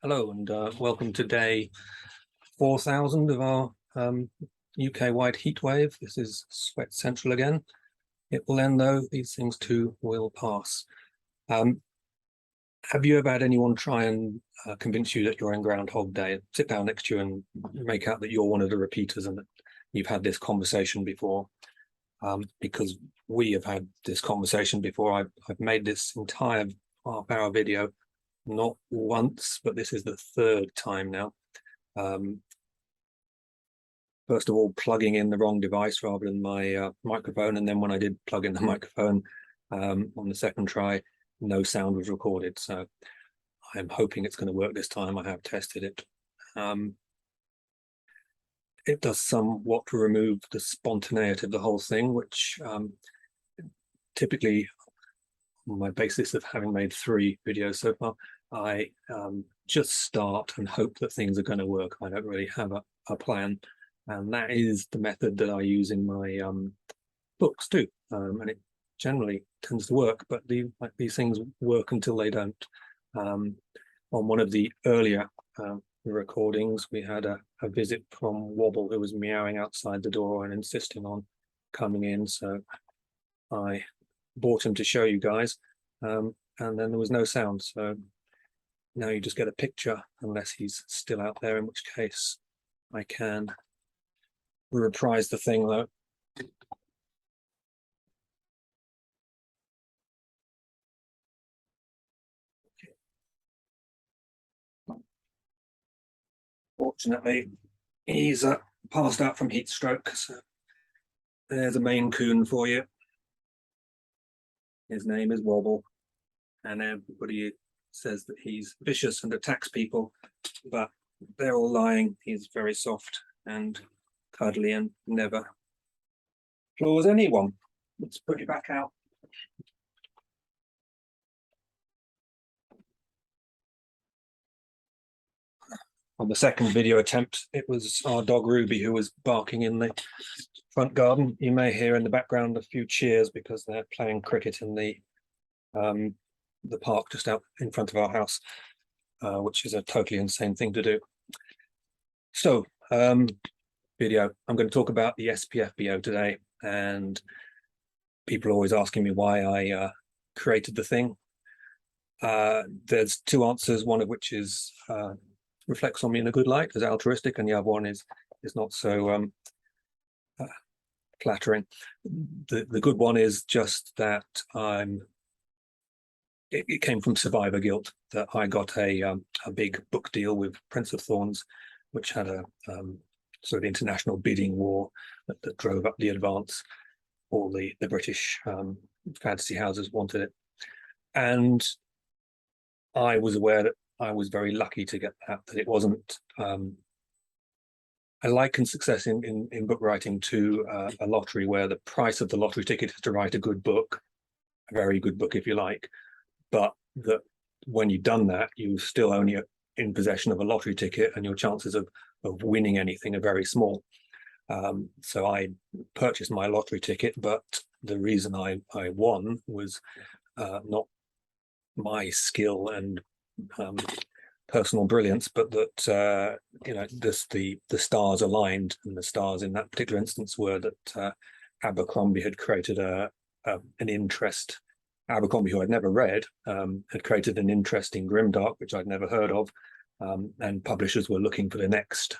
Hello and welcome to day 4,000 of our UK-wide heat wave. This is Sweat Central again. It will end though, these things too will pass. Have you ever had anyone try and convince you that you're in Groundhog Day, sit down next to you and make out that you're one of the repeaters and that you've had this conversation before? Because we have had this conversation before. I've made this entire half-hour video not once, but this is the third time now. First of all, plugging in the wrong device rather than my microphone, and then when I did plug in the microphone on the second try, no sound was recorded. So I'm hoping it's going to work this time. I have tested it. It does somewhat remove the spontaneity of the whole thing, which typically, on my basis of having made 3 videos so far, I just start and hope that things are going to work. I don't really have a plan, and that is the method that I use in my books too, and it generally tends to work, but these things work until they don't. On one of the earlier recordings, we had a visit from Wobble, who was meowing outside the door and insisting on coming in, so I brought him to show you guys, and then there was no sound, so now you just get a picture unless he's still out there, in which case I can reprise the thing though. Fortunately, he's passed out from heat stroke, so there's a Maine Coon for you. His name is Wobble, and everybody says that he's vicious and attacks people, but they're all lying. He's very soft and cuddly and never claws anyone. Let's put you back out. On the second video attempt, it was our dog Ruby who was barking in the front garden. You may hear in the background a few cheers because they're playing cricket in the park just out in front of our house, which is a totally insane thing to do. So, video, I'm going to talk about the SPFBO today, and people are always asking me why I created the thing. There's 2 answers, one of which is reflects on me in a good light as altruistic, and the other one is not so flattering. The good one is just that it came from survivor guilt, that I got a big book deal with Prince of Thorns, which had a sort of international bidding war that drove up the advance. All the British fantasy houses wanted it, and I was aware that I was very lucky to get that it wasn't. I liken success in book writing to a lottery, where the price of the lottery ticket is to write a good book, a very good book if you like, but that when you've done that, you're still only in possession of a lottery ticket, and your chances of winning anything are very small. So I purchased my lottery ticket, but the reason I won was not my skill and personal brilliance, but that the stars aligned, and the stars in that particular instance were that Abercrombie had created an interest. Abercrombie, who I'd never read, had created an interest in grimdark, which I'd never heard of, and publishers were looking for the next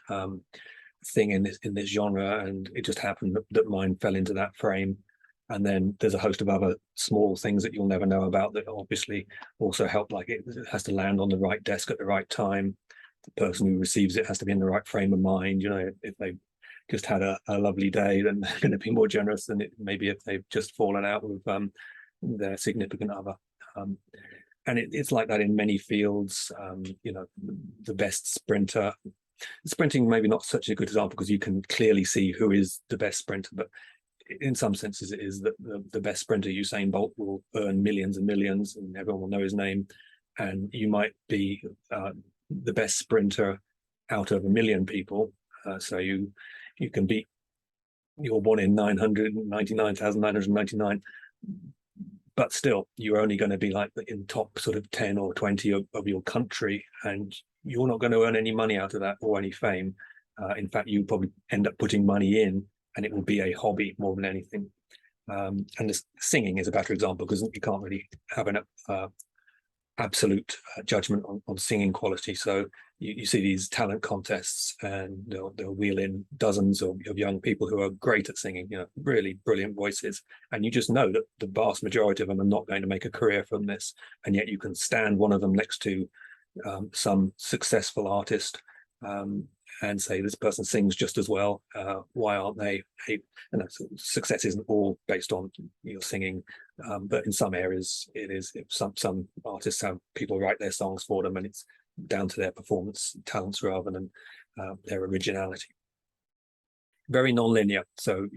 thing in this genre, and it just happened that mine fell into that frame. And then there's a host of other small things that you'll never know about that obviously also help, like it has to land on the right desk at the right time. The person who receives it has to be in the right frame of mind. You know, if they just had a lovely day, then they're going to be more generous than maybe if they've just fallen out with their significant other. And it's like that in many fields. The best sprinter. Sprinting maybe not such a good example because you can clearly see who is the best sprinter, but in some senses it is that the best sprinter, Usain Bolt, will earn millions and millions and everyone will know his name, and you might be the best sprinter out of 1 million people, so you can beat your 1 in 999,999, but still you're only going to be like in top sort of 10 or 20 of your country, and you're not going to earn any money out of that or any fame. In fact, you probably end up putting money in, and it will be a hobby more than anything. And this singing is a better example, because you can't really have an absolute judgment on singing quality. So you see these talent contests, and they'll wheel in dozens of young people who are great at singing, really brilliant voices, and you just know that the vast majority of them are not going to make a career from this, and yet you can stand one of them next to some successful artist and say, this person sings just as well. Why aren't they? Success isn't all based on your singing, but in some areas it is. If some artists have people write their songs for them, and it's down to their performance talents rather than their originality. Very non-linear, so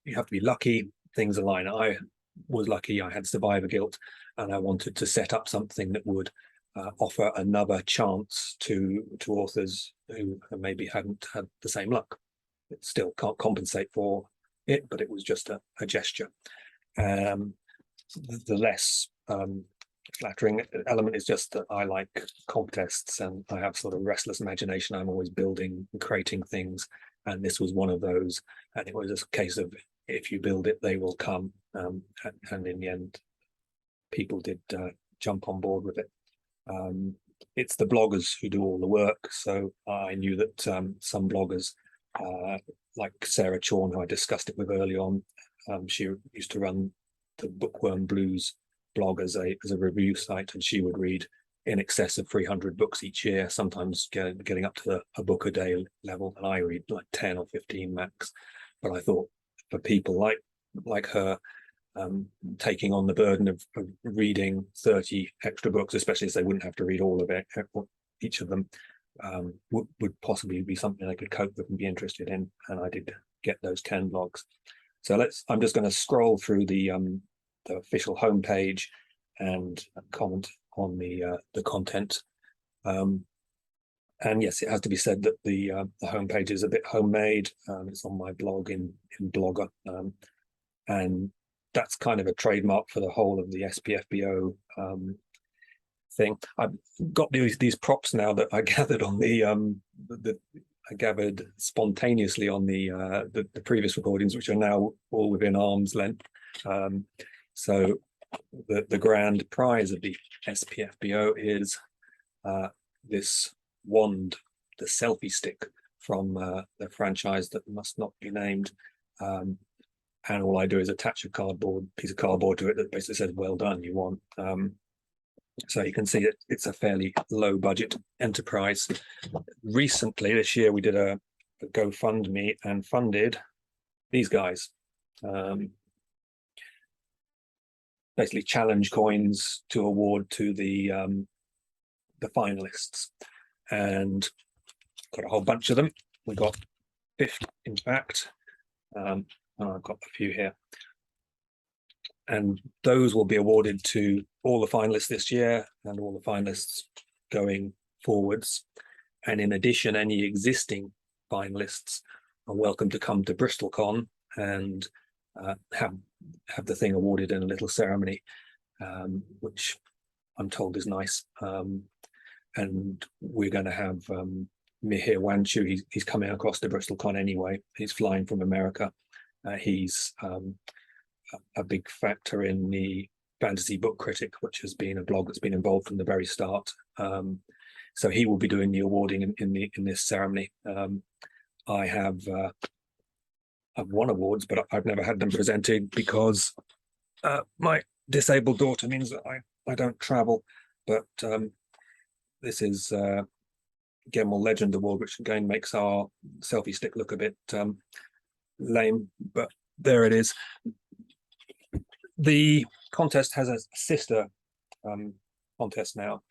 you have to be lucky. Things align. I was lucky. I had survivor guilt, and I wanted to set up something that would offer another chance to authors who maybe hadn't had the same luck. It still can't compensate for it, but it was just a gesture. The less flattering element is just that I like contests, and I have sort of restless imagination. I'm always building and creating things, and this was one of those. And it was a case of, if you build it, they will come. And in the end, people did jump on board with it. It's the bloggers who do all the work. So I knew that some bloggers, like Sarah Chorn, who I discussed it with early on, she used to run the Bookworm Blues blog as a review site, and she would read in excess of 300 books each year, sometimes getting up to a book a day level, and I read like 10 or 15 max. But I thought, for people like her, taking on the burden of reading 30 extra books, especially as they wouldn't have to read all of it, each of them, would possibly be something I could cope with and be interested in. And I did get those 10 blogs. So I'm just going to scroll through the official homepage and comment on the content. And yes, it has to be said that the homepage is a bit homemade. It's on my blog in Blogger, and that's kind of a trademark for the whole of the SPFBO thing. I've got these props now that I gathered on I gathered spontaneously on the previous recordings, which are now all within arm's length. So the grand prize of the SPFBO is this wand, the selfie stick from the franchise that must not be named. And all I do is attach a piece of cardboard to it that basically says, "Well done, you won." So you can see that it's a fairly low budget enterprise. Recently, this year, we did a GoFundMe and funded these guys. Basically challenge coins to award to the finalists, and got a whole bunch of them. We got 50, in fact. I've got a few here, and those will be awarded to all the finalists this year and all the finalists going forwards. And in addition, any existing finalists are welcome to come to BristolCon and have the thing awarded in a little ceremony, which I'm told is nice. And we're going to have Mihir Wanchu. He's coming across to BristolCon anyway. He's flying from America. He's a big factor in the Fantasy Book Critic, which has been a blog that's been involved from the very start. So he will be doing the awarding in this ceremony. I've won awards, but I've never had them presented because my disabled daughter means that I don't travel. But this is Gemmell Legend Award, which again makes our selfie stick look a bit lame, but there it is. The contest has a sister contest now.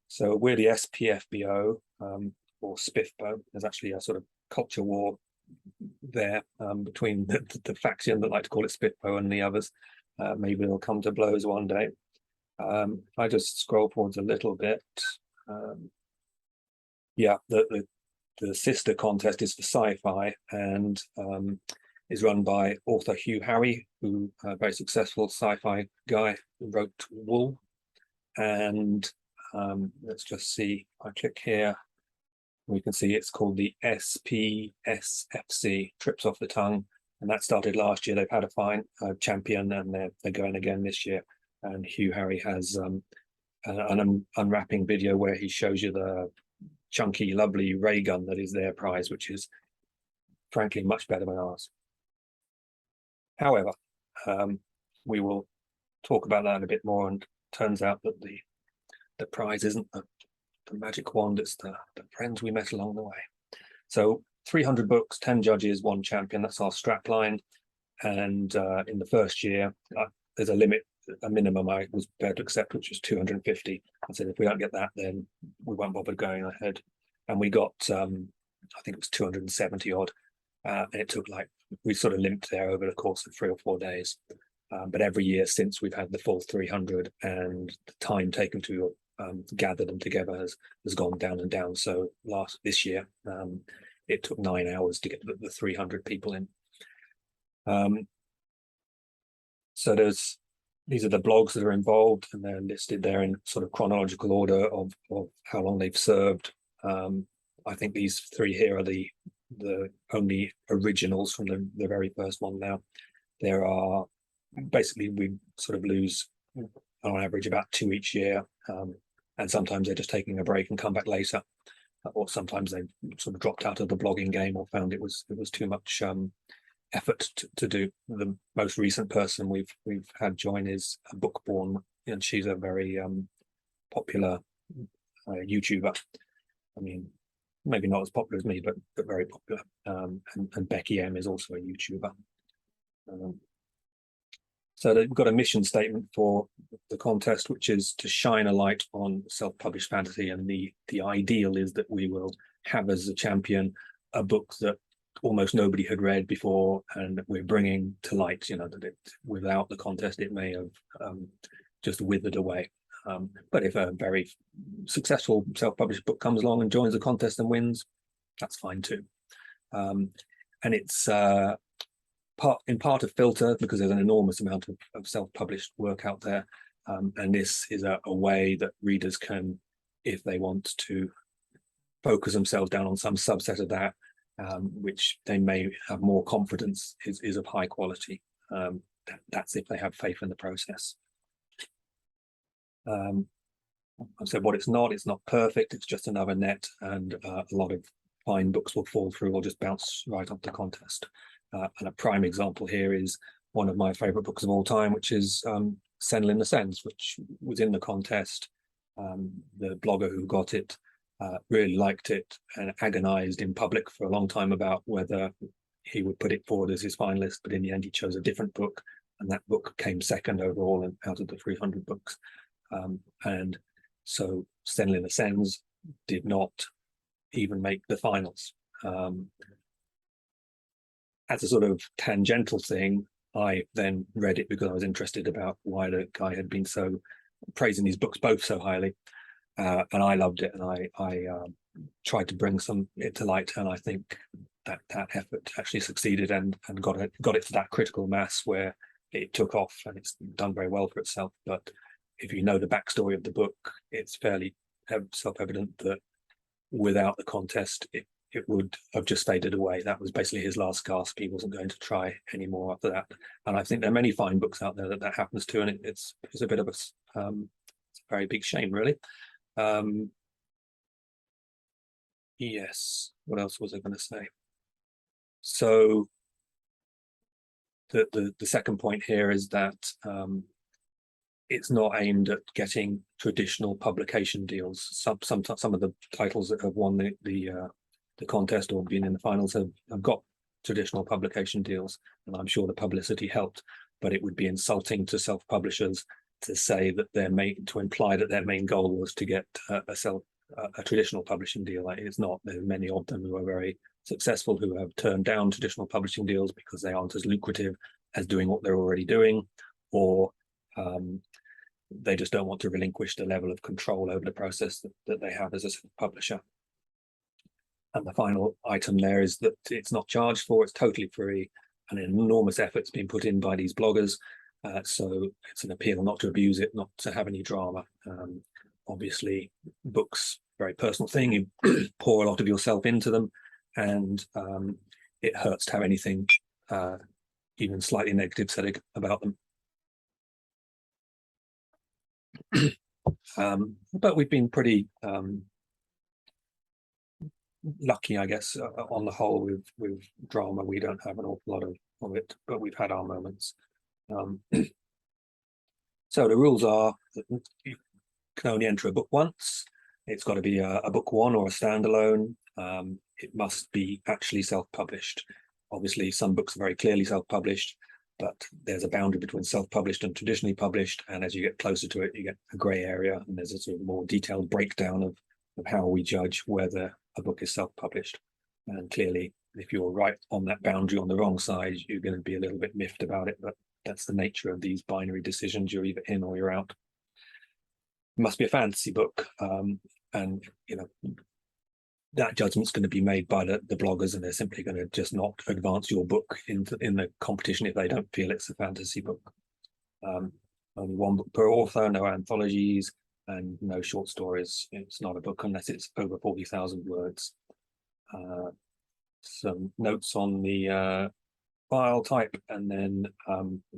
So we're the SPFBO or SPFBO. There's actually a sort of culture war there between the faction that like to call it SPFBO and the others. Maybe they'll come to blows one day. I just scroll forwards a little bit. Yeah, the sister contest is for sci-fi and is run by author Hugh Harry, who a very successful sci-fi guy who wrote Wool. And let's just see, I click here, We can see it's called the SPFBO, trips off the tongue, and that started last year. They've had a fine champion, and they're going again this year. And Hugh Harry has an unwrapping video where he shows you the chunky, lovely ray gun that is their prize, which is frankly much better than ours. However, we will talk about that a bit more, and turns out that the prize isn't the magic wand, it's the friends we met along the way. So 300 books, 10 judges, 1 champion, that's our strapline. And in the first year, there's a limit, a minimum I was prepared to accept, which was 250. I said, if we don't get that, then we won't bother going ahead. And we got, I think it was 270 odd. And it took we sort of limped there over the course of 3 or 4 days. But every year since, we've had the full 300, and the time taken to gather them together has gone down and down. So this year, it took 9 hours to get the 300 people in. So these are the blogs that are involved, and they're listed there in sort of chronological order of how long they've served. I think these 3 here are the only originals from the very first one. Now there are basically, we sort of lose on average about 2 each year, and sometimes they're just taking a break and come back later, or sometimes they've sort of dropped out of the blogging game or found it was too much effort to do. The most recent person we've had join is Bookborn, and she's a very popular YouTuber. I mean, maybe not as popular as me, but very popular. And Becky M is also a YouTuber. So we've got a mission statement for the contest, which is to shine a light on self-published fantasy. And the ideal is that we will have as a champion a book that almost nobody had read before, and we're bringing to light, that without the contest, it may have just withered away. But if a very successful self-published book comes along and joins the contest and wins, that's fine too. And it's in part a filter, because there's an enormous amount of self-published work out there. And this is a way that readers can, if they want to, focus themselves down on some subset of that, which they may have more confidence is of high quality. That's if they have faith in the process. I said what it's not perfect, it's just another net, and a lot of fine books will fall through or just bounce right off the contest. And a prime example here is one of my favorite books of all time, which is Senlin the Sens, which was in the contest. The blogger who got it really liked it and agonized in public for a long time about whether he would put it forward as his finalist, but in the end he chose a different book, and that book came second overall out of the 300 books. And so Senlin the Sens did not even make the finals. As a sort of tangential thing, I then read it because I was interested about why the guy had been so praising these books both so highly, and I loved it, and I tried to bring it to light, and I think that effort actually succeeded and got it to that critical mass where it took off, and it's done very well for itself. But if you know the backstory of the book, it's fairly self-evident that without the contest, it would have just faded away. That was basically his last gasp. He wasn't going to try anymore after that. And I think there are many fine books out there that happens to, and it's a bit of it's a very big shame, really. Yes, what else was I going to say? So the second point here is that it's not aimed at getting traditional publication deals. Some of the titles that have won the contest or been in the finals have got traditional publication deals, and I'm sure the publicity helped, but it would be insulting to self-publishers to say that to imply that their main goal was to get a traditional publishing deal. It's not. There are many of them who are very successful who have turned down traditional publishing deals because they aren't as lucrative as doing what they're already doing, or they just don't want to relinquish the level of control over the process that they have as a publisher. And the final item there is that it's not charged for, it's totally free, and an enormous effort's been put in by these bloggers. So it's an appeal not to abuse it, not to have any drama. Obviously, books very personal thing. You pour a lot of yourself into them, and it hurts to have anything even slightly negative said about them. But we've been pretty lucky, I guess, on the whole with drama. We don't have an awful lot of it, but we've had our moments. So the rules are that you can only enter a book once. It's got to be a book one or a standalone. It must be actually self-published. Obviously, some books are very clearly self-published, but there's a boundary between self-published and traditionally published. And as you get closer to it, you get a grey area, and there's a sort of more detailed breakdown of how we judge whether a book is self-published. And clearly, if you're right on that boundary on the wrong side, you're going to be a little bit miffed about it. But that's the nature of these binary decisions. You're either in or you're out. It must be a fantasy book, and you know that judgment's going to be made by the bloggers, and they're simply going to just not advance your book in the competition if they don't feel it's a fantasy book. Only one book per author, no anthologies, and no short stories. It's not a book unless it's over 40,000 words. Some notes on the file type, and then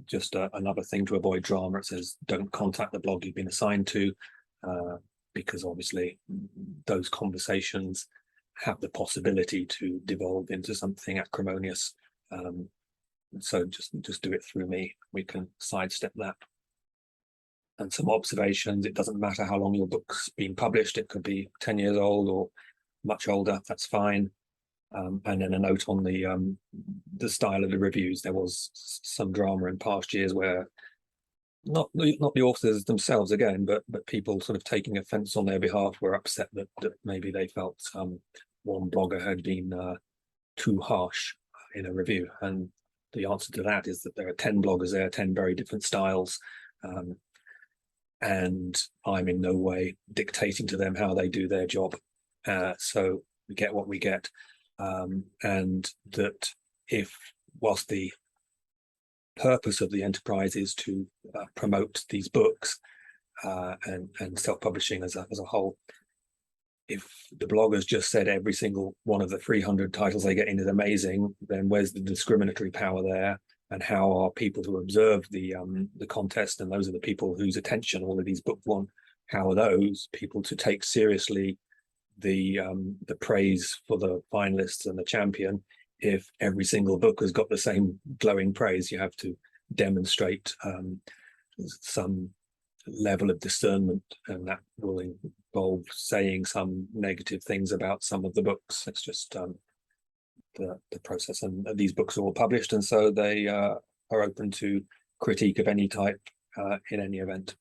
just another thing to avoid drama. It says don't contact the blog you've been assigned to, because obviously those conversations have the possibility to devolve into something acrimonious. So just do it through me. We can sidestep that. And some observations. It doesn't matter how long your book's been published. It could be 10 years old or much older. That's fine. And then a note on the style of the reviews. There was some drama in past years where not the authors themselves again, but people sort of taking offence on their behalf were upset that maybe they felt one blogger had been too harsh in a review. And the answer to that is that there are 10 bloggers there, 10 very different styles. And I'm in no way dictating to them how they do their job. So we get what we get. And that whilst the purpose of the enterprise is to promote these books and self-publishing as a whole, if the bloggers just said every single one of the 300 titles they get in is amazing, then where's the discriminatory power there? And how are people who observe the contest, and those are the people whose attention all of these books want, how are those people to take seriously the praise for the finalists and the champion if every single book has got the same glowing praise? You have to demonstrate some level of discernment, and that will involve saying some negative things about some of the books. It's just the process, and these books are all published, and so they are open to critique of any type in any event.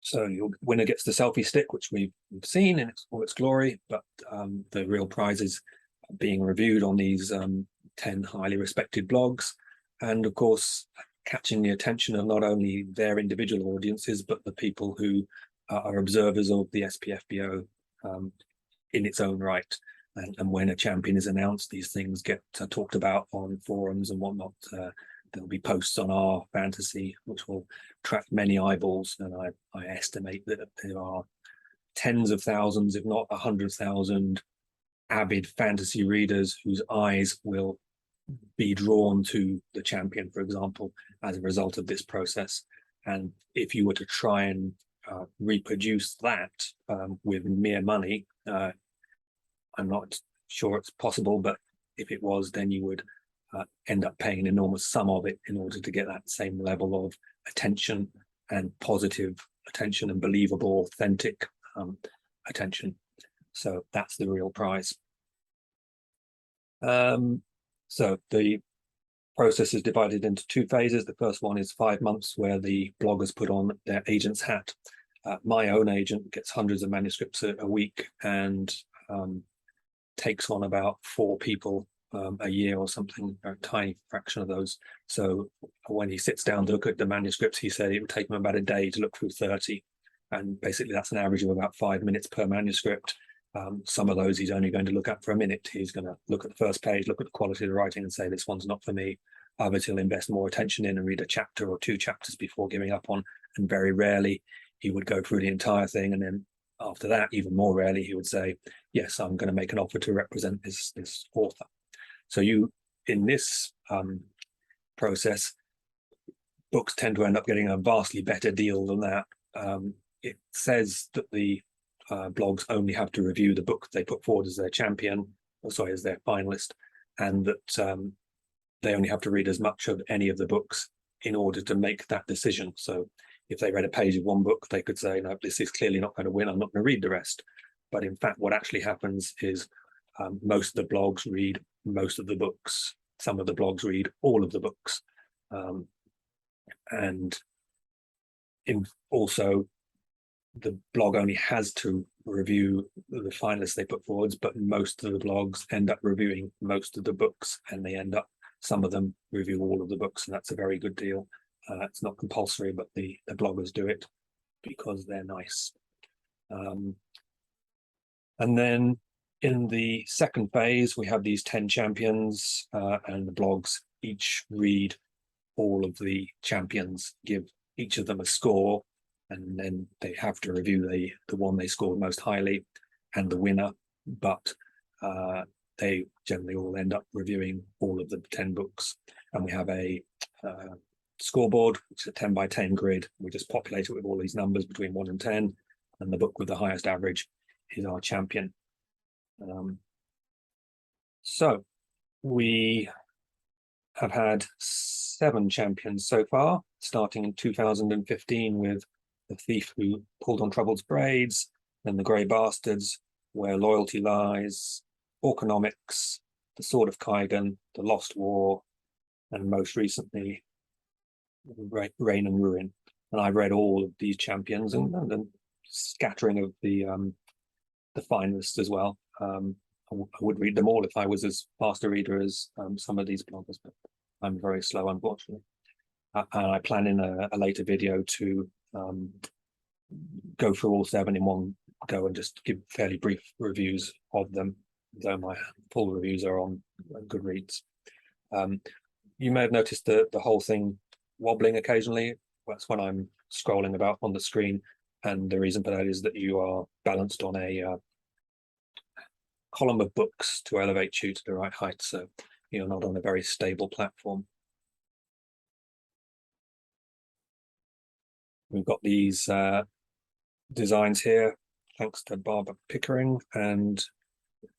So your winner gets the selfie stick, which we've seen in all its glory, but the real prize is being reviewed on these 10 highly respected blogs, and of course catching the attention of not only their individual audiences, but the people who are observers of the SPFBO in its own right. And when a champion is announced, these things get talked about on forums and whatnot. There'll be posts on our fantasy which will attract many eyeballs, and I estimate that there are tens of thousands, if not 100,000 avid fantasy readers whose eyes will be drawn to the champion, for example, as a result of this process. And if you were to try and reproduce that with mere money, I'm not sure it's possible, but if it was, then you would end up paying an enormous sum of it in order to get that same level of attention, and positive attention, and believable, authentic attention. So that's the real prize. So the process is divided into 2 phases. The first one is 5 months, where the bloggers put on their agent's hat. My own agent gets hundreds of manuscripts a week, and takes on about 4 people a year or something, a tiny fraction of those. So when he sits down to look at the manuscripts, he said it would take him about a day to look through 30, and basically that's an average of about 5 minutes per manuscript. Some of those he's only going to look at for a minute. He's going to look at the first page, look at the quality of the writing, and say this one's not for me. Others he'll invest more attention in and read a chapter or 2 chapters before giving up on, and very rarely he would go through the entire thing, and then after that, even more rarely, he would say, yes, I'm going to make an offer to represent this author. So in this process, books tend to end up getting a vastly better deal than that. It says that the blogs only have to review the book they put forward as their champion, or sorry, as their finalist, and that they only have to read as much of any of the books in order to make that decision. So if they read a page of one book, they could say, no, this is clearly not going to win, I'm not going to read the rest. But in fact, what actually happens is most of the blogs read most of the books. Some of the blogs read all of the books. And also, the blog only has to review the finalists they put forwards, but most of the blogs end up reviewing most of the books, and they end up, some of them review all of the books, and that's a very good deal. It's not compulsory, but the bloggers do it because they're nice. And then in the second phase, we have these 10 champions, and the blogs each read all of the champions, give each of them a score, and then they have to review the one they scored most highly and the winner. But they generally all end up reviewing all of the 10 books. And we have a scoreboard, which is a 10 by 10 grid. We just populate it with all these numbers between 1 and 10, and the book with the highest average is our champion. So we have had 7 champions so far, starting in 2015 with The Thief Who Pulled on Trouble's Braids, then The Grey Bastards, Where Loyalty Lies, Orconomics, The Sword of Kaigan, The Lost War, and most recently, Reign and Ruin. And I've read all of these champions and a scattering of the finalists as well. I would read them all if I was as fast a reader as some of these bloggers, but I'm very slow, unfortunately. And I plan in a later video to go through all 7 in one go and just give fairly brief reviews of them, though my full reviews are on Goodreads. You may have noticed the whole thing wobbling occasionally. That's when I'm scrolling about on the screen, and the reason for that is that you are balanced on a column of books to elevate you to the right height, so you're not on a very stable platform. We've got these designs here, thanks to Barbara Pickering, and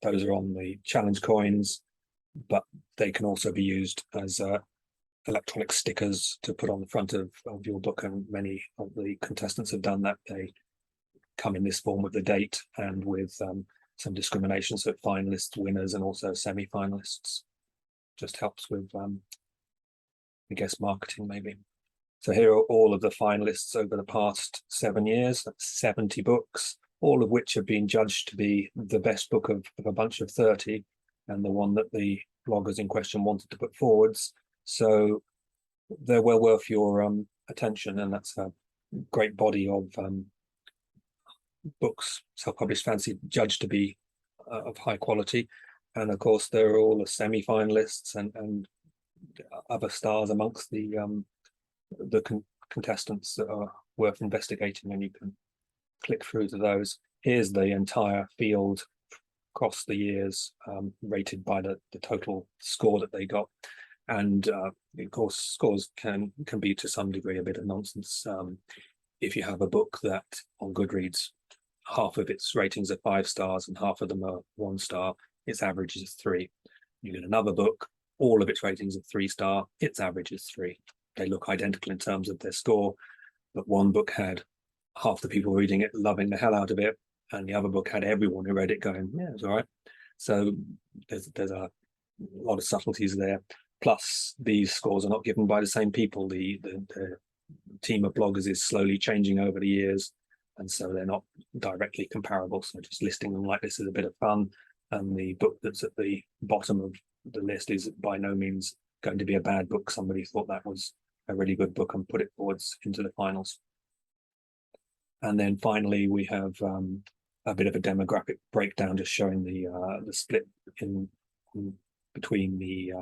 those are on the challenge coins, but they can also be used as electronic stickers to put on the front of your book, and many of the contestants have done that. They come in this form with the date and with some discrimination, so finalists, winners, and also semi-finalists. Just helps with, I guess, marketing maybe. So here are all of the finalists over the past 7 years. That's 70 books, all of which have been judged to be the best book of a bunch of 30, and the one that the bloggers in question wanted to put forwards. So they're well worth your attention, and that's a great body of books, self-published fantasy, judged to be of high quality. And of course, there are all the semi-finalists and other stars amongst the contestants that are worth investigating, and you can click through to those. Here's the entire field across the years, rated by the total score that they got. And of course, scores can be to some degree a bit of nonsense. If you have a book that on Goodreads, half of its ratings are 5 stars and half of them are 1 star, its average is 3. You get another book, all of its ratings are 3 star, its average is 3. They look identical in terms of their score, but one book had half the people reading it loving the hell out of it, and the other book had everyone who read it going, yeah, it's all right. So there's a lot of subtleties there. Plus, these scores are not given by the same people. The team of bloggers is slowly changing over the years, and so they're not directly comparable. So just listing them like this is a bit of fun. And the book that's at the bottom of the list is by no means going to be a bad book. Somebody thought that was a really good book and put it forwards into the finals. And then finally, we have a bit of a demographic breakdown, just showing the split in between the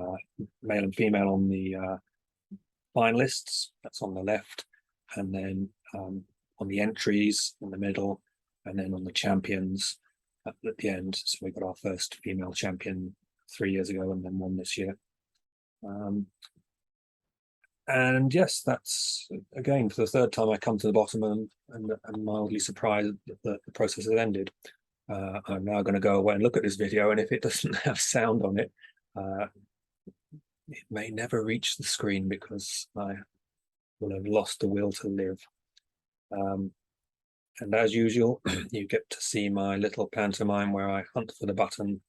male and female on the finalists. That's on the left, and then on the entries in the middle, and then on the champions at the end. So we got our first female champion 3 years ago, and then one this year. And yes, that's again for the third time I come to the bottom and I'm mildly surprised that the process has ended. I'm now going to go away and look at this video, and if it doesn't have sound on it, it may never reach the screen because I will have lost the will to live. And as usual, you get to see my little pantomime where I hunt for the button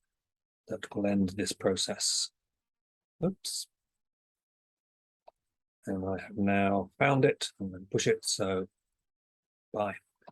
that will end this process. Oops. And I have now found it. I'm going to push it, so bye.